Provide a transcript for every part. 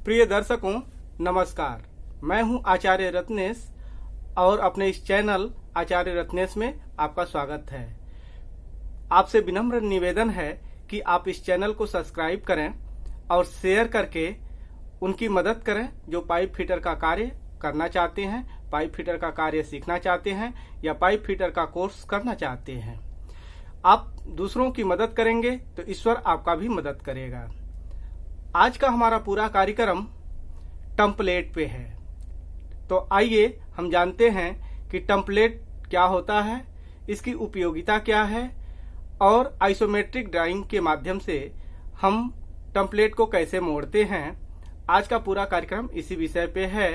प्रिय दर्शकों, नमस्कार। मैं हूं आचार्य रत्नेश और अपने इस चैनल आचार्य रत्नेश में आपका स्वागत है। आपसे विनम्र निवेदन है कि आप इस चैनल को सब्सक्राइब करें और शेयर करके उनकी मदद करें जो पाइप फिटर का कार्य करना चाहते हैं, पाइप फिटर का कार्य सीखना चाहते हैं या पाइप फिटर का कोर्स करना चाहते हैं। आप दूसरों की मदद करेंगे तो ईश्वर आपका भी मदद करेगा। आज का हमारा पूरा कार्यक्रम टेम्पलेट पे है। तो आइए हम जानते हैं कि टेम्पलेट क्या होता है, इसकी उपयोगिता क्या है और आइसोमेट्रिक ड्राइंग के माध्यम से हम टेम्पलेट को कैसे मोड़ते हैं। आज का पूरा कार्यक्रम इसी विषय पे है।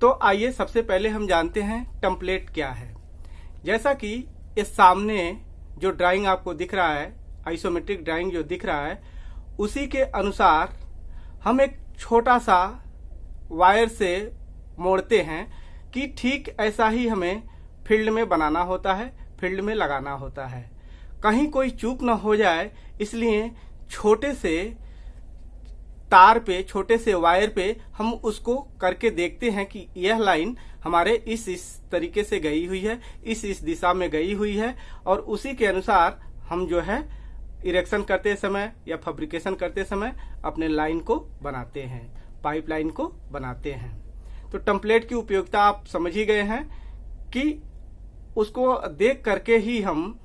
तो आइए सबसे पहले हम जानते हैं टेम्पलेट क्या है। जैसा कि इस सामने जो ड्राइंग आपको दिख रहा है, आइसोमेट्रिक ड्राइंग जो दिख रहा है, उसी के अनुसार हम एक छोटा सा वायर से मोड़ते हैं कि ठीक ऐसा ही हमें फील्ड में बनाना होता है, फील्ड में लगाना होता है। कहीं कोई चूक न हो जाए, इसलिए छोटे से तार पे, छोटे से वायर पे हम उसको करके देखते हैं कि यह लाइन हमारे इस तरीके से गई हुई है, इस दिशा में गई हुई है और उसी के अनुसार हम जो है इरेक्शन करते समय या फैब्रिकेशन करते समय अपने लाइन को बनाते हैं, पाइप लाइन को बनाते हैं। तो टेम्पलेट की उपयोगिता आप समझ ही गए हैं कि उसको देख करके ही हम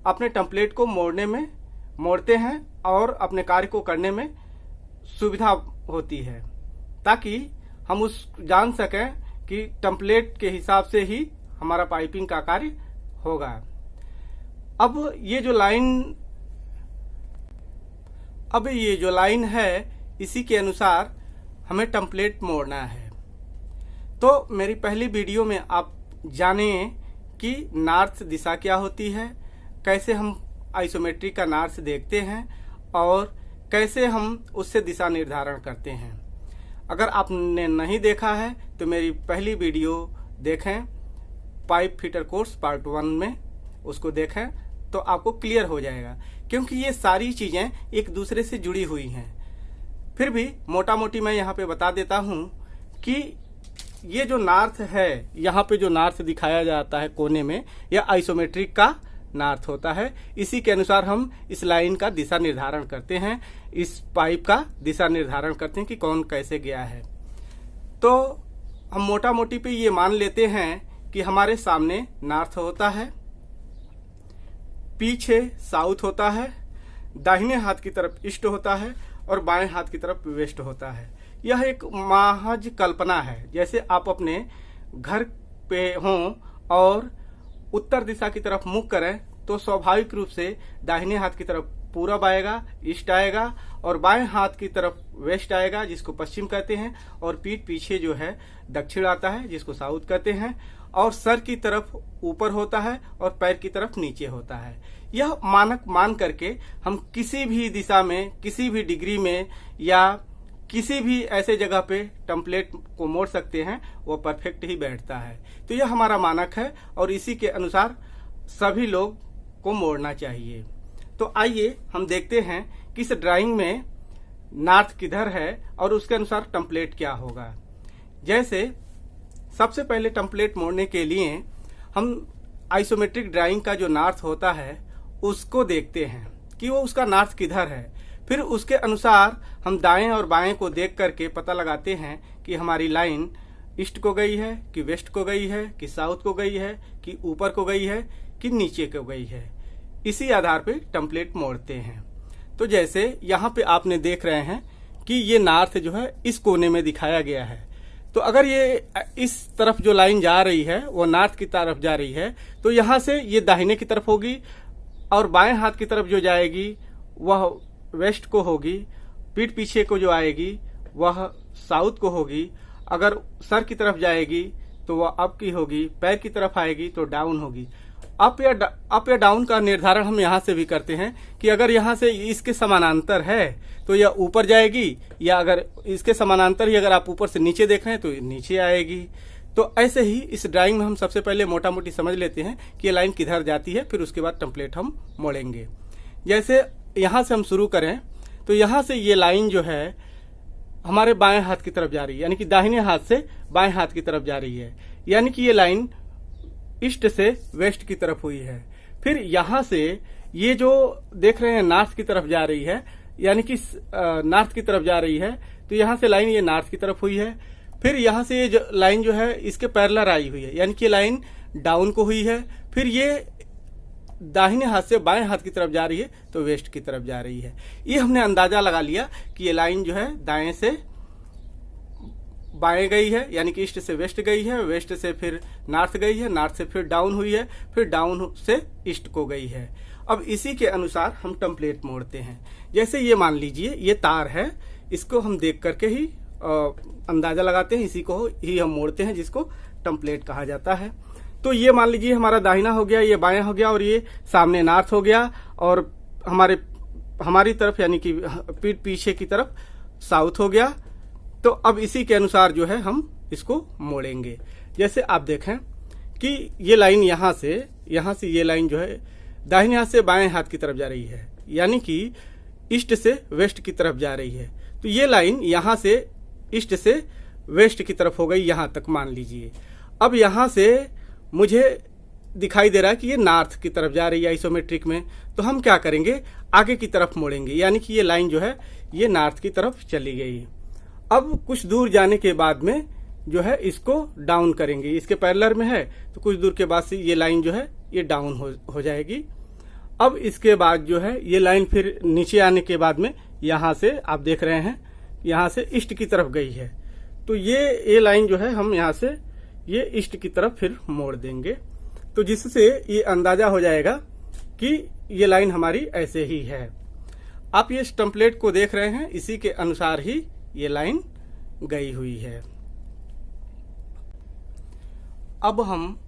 अपने टेम्पलेट को मोड़ते हैं और अपने कार्य को करने में सुविधा होती है, ताकि हम जान सकें कि टेम्पलेट के हिसाब से ही हमारा पाइपिंग का कार्य होगा। अब ये जो लाइन है, इसी के अनुसार हमें टेम्पलेट मोड़ना है। तो मेरी पहली वीडियो में आप जाने कि नॉर्थ दिशा क्या होती है, कैसे हम आइसोमेट्रिक का नॉर्थ देखते हैं और कैसे हम उससे दिशा निर्धारण करते हैं। अगर आपने नहीं देखा है तो मेरी पहली वीडियो देखें, पाइप फिटर कोर्स पार्ट 1 में, उसको देखें तो आपको क्लियर हो जाएगा, क्योंकि ये सारी चीजें एक दूसरे से जुड़ी हुई हैं। फिर भी मोटा मोटी मैं यहाँ पे बता देता हूँ कि ये जो नॉर्थ है, यहाँ पे जो नॉर्थ दिखाया जाता है कोने में, यह आइसोमेट्रिक का नॉर्थ होता है। इसी के अनुसार हम इस लाइन का दिशा निर्धारण करते हैं, इस पाइप का दिशा निर्धारण करते हैं कि कौन कैसे गया है। तो हम मोटा मोटी पे ये मान लेते हैं कि हमारे सामने नॉर्थ होता है, पीछे साउथ होता है, दाहिने हाथ की तरफ ईस्ट होता है और बाएं हाथ की तरफ वेस्ट होता है। यह एक महज कल्पना है। जैसे आप अपने घर पे हों और उत्तर दिशा की तरफ मुख करें तो स्वाभाविक रूप से दाहिने हाथ की तरफ पूरब आएगा, ईस्ट आएगा और बाएं हाथ की तरफ वेस्ट आएगा, जिसको पश्चिम कहते हैं, और पीठ पीछे जो है दक्षिण आता है, जिसको साउथ कहते हैं, और सर की तरफ ऊपर होता है और पैर की तरफ नीचे होता है। यह मानक मान करके हम किसी भी दिशा में, किसी भी डिग्री में या किसी भी ऐसे जगह पे टेम्पलेट को मोड़ सकते हैं, वो परफेक्ट ही बैठता है। तो यह हमारा मानक है और इसी के अनुसार सभी लोग को मोड़ना चाहिए। तो आइए हम देखते हैं कि इस ड्राइंग में नॉर्थ किधर है और उसके अनुसार टेम्पलेट क्या होगा। जैसे सबसे पहले टेम्पलेट मोड़ने के लिए हम आइसोमेट्रिक ड्राइंग का जो नॉर्थ होता है उसको देखते हैं कि वो उसका नॉर्थ किधर है। फिर उसके अनुसार हम दाएं और बाएं को देख करके पता लगाते हैं कि हमारी लाइन ईस्ट को गई है कि वेस्ट को गई है कि साउथ को गई है कि ऊपर को गई है कि नीचे को गई है। इसी आधार पे टेम्पलेट मोड़ते हैं। तो जैसे यहाँ पे आपने देख रहे हैं कि ये नॉर्थ जो है इस कोने में दिखाया गया है। तो अगर ये इस तरफ जो लाइन जा रही है वो नॉर्थ की तरफ जा रही है, तो यहाँ से ये दाहिने की तरफ होगी और बाएं हाथ की तरफ जो जाएगी वह वेस्ट को होगी, पीठ पीछे को जो आएगी वह साउथ को होगी, अगर सर की तरफ जाएगी तो वह अप की होगी, पैर की तरफ आएगी तो डाउन होगी। अप या डाउन का निर्धारण हम यहाँ से भी करते हैं कि अगर यहाँ से इसके समानांतर है तो यह ऊपर जाएगी, या अगर इसके समानांतर ही अगर आप ऊपर से नीचे देख रहे हैं तो नीचे आएगी। तो ऐसे ही इस ड्राइंग में हम सबसे पहले मोटा मोटी समझ लेते हैं कि ये लाइन किधर जाती है, फिर उसके बाद टेम्पलेट हम मोड़ेंगे। जैसे यहाँ से हम शुरू करें तो यहाँ से ये लाइन जो है हमारे बाएं हाथ की तरफ जा रही है, यानी कि दाहिने हाथ से बाएं हाथ की तरफ जा रही है, यानी कि ये लाइन ईस्ट से वेस्ट की तरफ हुई है। फिर यहां से ये जो देख रहे हैं नॉर्थ की तरफ जा रही है, यानी कि नॉर्थ की तरफ जा रही है, तो यहां से लाइन ये नॉर्थ की तरफ हुई है। फिर यहां से ये लाइन जो है इसके पैरेलल आई हुई है, यानी कि लाइन डाउन को हुई है। फिर ये दाहिने हाथ से बाएं हाथ की तरफ जा रही है, तो वेस्ट की तरफ जा रही है। ये हमने अंदाजा लगा लिया कि ये लाइन जो है दाएं से बाएं गई है, यानी कि ईस्ट से वेस्ट गई है, वेस्ट से फिर नॉर्थ गई है, नॉर्थ से फिर डाउन हुई है, फिर डाउन से ईस्ट को गई है। अब इसी के अनुसार हम टेम्पलेट मोड़ते हैं। जैसे ये मान लीजिए ये तार है, इसको हम देख करके ही अंदाजा लगाते हैं, इसी को ही हम मोड़ते हैं, जिसको टेम्पलेट कहा जाता है। तो ये मान लीजिए हमारा दाहिना हो गया, ये बायां हो गया, और ये सामने नॉर्थ हो गया, और हमारी तरफ यानी कि पीठ पीछे की तरफ साउथ हो गया। तो अब इसी के अनुसार जो है हम इसको मोड़ेंगे। जैसे आप देखें कि ये लाइन यहां से ये लाइन जो है दाहिने हाथ से बाएं हाथ की तरफ जा रही है, यानी कि ईस्ट से वेस्ट की तरफ जा रही है। तो ये लाइन यहां से ईस्ट से वेस्ट की तरफ हो गई, यहां तक मान लीजिए। अब यहां से मुझे दिखाई दे रहा है कि ये नॉर्थ की तरफ जा रही है आइसोमेट्रिक में, तो हम क्या करेंगे, आगे की तरफ मोड़ेंगे, यानी कि ये लाइन जो है ये नॉर्थ की तरफ चली गई। अब कुछ दूर जाने के बाद में जो है इसको डाउन करेंगे, इसके पैरेलल में है, तो कुछ दूर के बाद से ये लाइन जो है ये डाउन हो जाएगी। अब इसके बाद जो है ये लाइन फिर नीचे आने के बाद में यहां से आप देख रहे हैं यहां से ईस्ट की तरफ गई है, तो ये लाइन जो है हम यहां से ये ईस्ट की तरफ फिर मोड़ देंगे, तो जिससे ये अंदाजा हो जाएगा कि ये लाइन हमारी ऐसे ही है। आप ये टेम्पलेट को देख रहे हैं, इसी के अनुसार ही ये लाइन गई हुई है। अब हम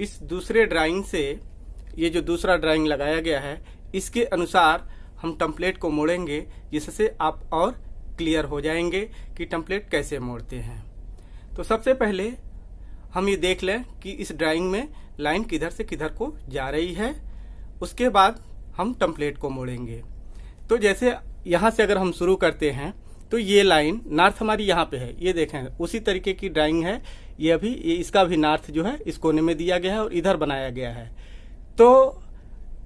इस दूसरे ड्राइंग से, ये जो दूसरा ड्राइंग लगाया गया है, इसके अनुसार हम टेम्पलेट को मोड़ेंगे, जिससे आप और क्लियर हो जाएंगे कि टेम्पलेट कैसे मोड़ते हैं। तो सबसे पहले हम ये देख लें कि इस ड्राइंग में लाइन किधर से किधर को जा रही है, उसके बाद हम टेम्पलेट को मोड़ेंगे। तो जैसे यहां से अगर हम शुरू करते हैं, तो ये लाइन नॉर्थ हमारी यहाँ पे है, ये देखें उसी तरीके की ड्राइंग है ये अभी, ये इसका भी नॉर्थ जो है इस कोने में दिया गया है और इधर बनाया गया है। तो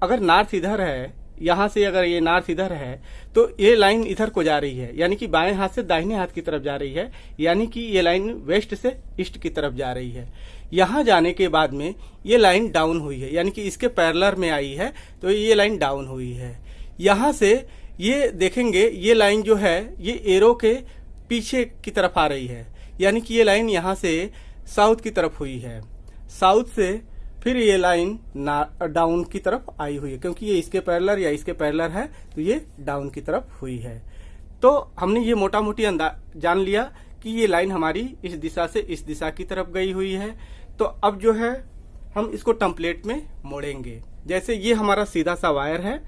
अगर नॉर्थ इधर है, यहां से अगर ये नॉर्थ इधर है, तो ये लाइन इधर को जा रही है, यानी कि बाएं हाथ से दाहिने हाथ की तरफ जा रही है, यानी कि ये लाइन वेस्ट से ईस्ट की तरफ जा रही है। यहां जाने के बाद में ये लाइन डाउन हुई है, यानी कि इसके पैरेलल में आई है, तो ये लाइन डाउन हुई है। यहां से ये देखेंगे ये लाइन जो है ये एरो के पीछे की तरफ आ रही है, यानी कि ये लाइन यहां से साउथ की तरफ हुई है। साउथ से फिर ये लाइन डाउन की तरफ आई हुई है, क्योंकि ये इसके पैरेलल या इसके पैरेलल है, तो ये डाउन की तरफ हुई है। तो हमने ये मोटा मोटी जान लिया कि ये लाइन हमारी इस दिशा से इस दिशा की तरफ गई हुई है। तो अब जो है हम इसको टेम्पलेट में मोड़ेंगे। जैसे ये हमारा सीधा सा वायर है,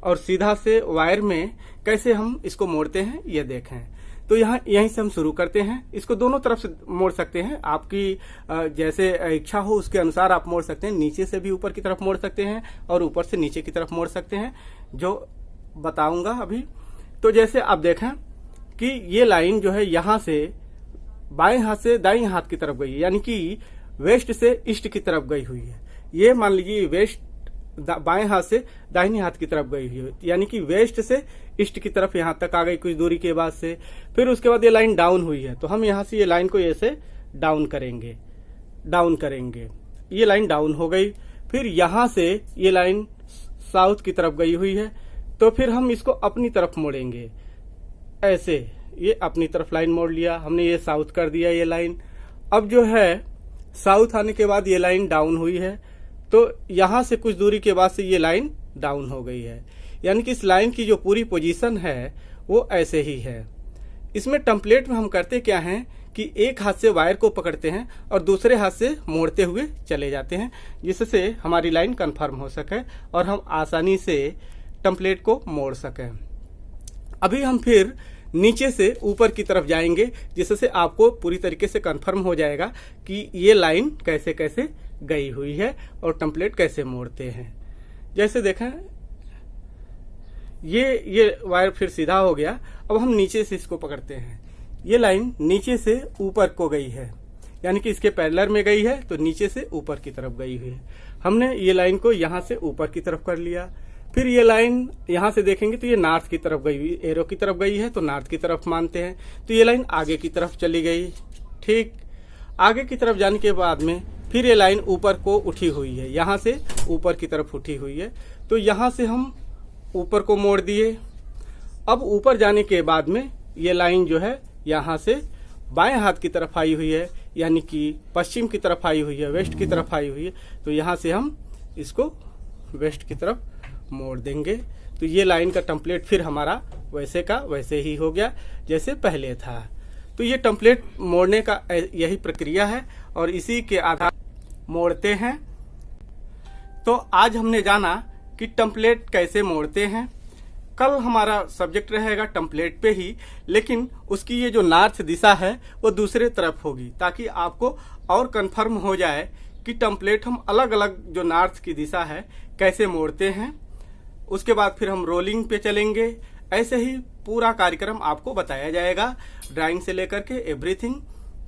और सीधा से वायर में कैसे हम इसको मोड़ते हैं ये देखें। तो यहीं से हम शुरू करते हैं। इसको दोनों तरफ से मोड़ सकते हैं, आपकी जैसे इच्छा हो उसके अनुसार आप मोड़ सकते हैं। नीचे से भी ऊपर की तरफ मोड़ सकते हैं और ऊपर से नीचे की तरफ मोड़ सकते हैं, जो बताऊंगा अभी। तो जैसे आप देखें कि ये लाइन जो है यहां से बाएं हाथ से दाएं हाथ की तरफ गई है, यानी कि वेस्ट से ईस्ट की तरफ गई हुई है। ये मान लीजिए वेस्ट बाएं हाथ से दाहिने हाथ की तरफ गई हुई है, यानी कि वेस्ट से ईस्ट की तरफ यहां तक आ गई कुछ दूरी के बाद से। फिर उसके बाद ये लाइन डाउन हुई है, तो हम यहां से ये लाइन को ऐसे डाउन करेंगे, ये लाइन डाउन हो गई। फिर यहां से ये लाइन साउथ की तरफ गई हुई है, तो फिर हम इसको अपनी तरफ मोड़ेंगे ऐसे। ये अपनी तरफ लाइन मोड़ लिया हमने, ये साउथ कर दिया ये लाइन। अब जो है साउथ आने के बाद ये लाइन डाउन हुई है, तो यहां से कुछ दूरी के बाद से ये लाइन डाउन हो गई है, यानी कि इस लाइन की जो पूरी पोजीशन है वो ऐसे ही है। इसमें टेम्पलेट में हम करते क्या हैं कि एक हाथ से वायर को पकड़ते हैं और दूसरे हाथ से मोड़ते हुए चले जाते हैं, जिससे हमारी लाइन कंफर्म हो सके और हम आसानी से टेम्पलेट को मोड़ सकें। अभी हम फिर नीचे से ऊपर की तरफ जाएंगे, जिससे आपको पूरी तरीके से कंफर्म हो जाएगा कि ये लाइन कैसे कैसे गई हुई है और टेम्पलेट कैसे मोड़ते हैं। जैसे देखें ये वायर फिर सीधा हो गया। अब हम नीचे से इसको पकड़ते हैं, ये लाइन नीचे से ऊपर को गई है, यानी कि इसके पैरेलल में गई है तो नीचे से ऊपर की तरफ गई हुई है। हमने ये लाइन को यहाँ से ऊपर की तरफ कर लिया। फिर ये लाइन यहाँ से देखेंगे तो ये नॉर्थ की तरफ गई हुई, एरो की तरफ गई है तो नॉर्थ की तरफ मानते हैं। तो ये लाइन आगे की तरफ चली गई। ठीक, आगे की तरफ जाने के बाद में फिर ये लाइन ऊपर को उठी हुई है, यहाँ से ऊपर की तरफ उठी हुई है। तो यहाँ से हम ऊपर को मोड़ दिए। अब ऊपर जाने के बाद में ये लाइन जो है यहाँ से बाएं हाथ की तरफ आई हुई है, यानी कि पश्चिम की तरफ आई हुई है, वेस्ट की तरफ आई हुई है। तो यहाँ से हम इसको वेस्ट की तरफ मोड़ देंगे। तो ये लाइन का टेम्पलेट फिर हमारा वैसे का वैसे ही हो गया जैसे पहले था। तो ये टेम्पलेट मोड़ने का यही प्रक्रिया है और इसी के आधार मोड़ते हैं। तो आज हमने जाना कि टेम्पलेट कैसे मोड़ते हैं। कल हमारा सब्जेक्ट रहेगा टेम्पलेट पे ही, लेकिन उसकी ये जो नॉर्थ दिशा है वो दूसरे तरफ होगी, ताकि आपको और कंफर्म हो जाए कि टेम्पलेट हम अलग अलग जो नॉर्थ की दिशा है कैसे मोड़ते हैं। उसके बाद फिर हम रोलिंग पे चलेंगे। ऐसे ही पूरा कार्यक्रम आपको बताया जाएगा, ड्राइंग से लेकर के एवरीथिंग।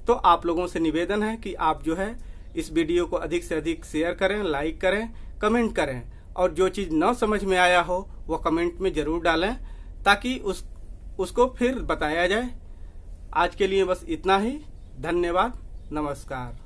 तो आप लोगों से निवेदन है कि आप जो है इस वीडियो को अधिक से अधिक शेयर करें, लाइक करें, कमेंट करें, और जो चीज न समझ में आया हो वो कमेंट में जरूर डालें, ताकि उसको फिर बताया जाए। आज के लिए बस इतना ही। धन्यवाद, नमस्कार।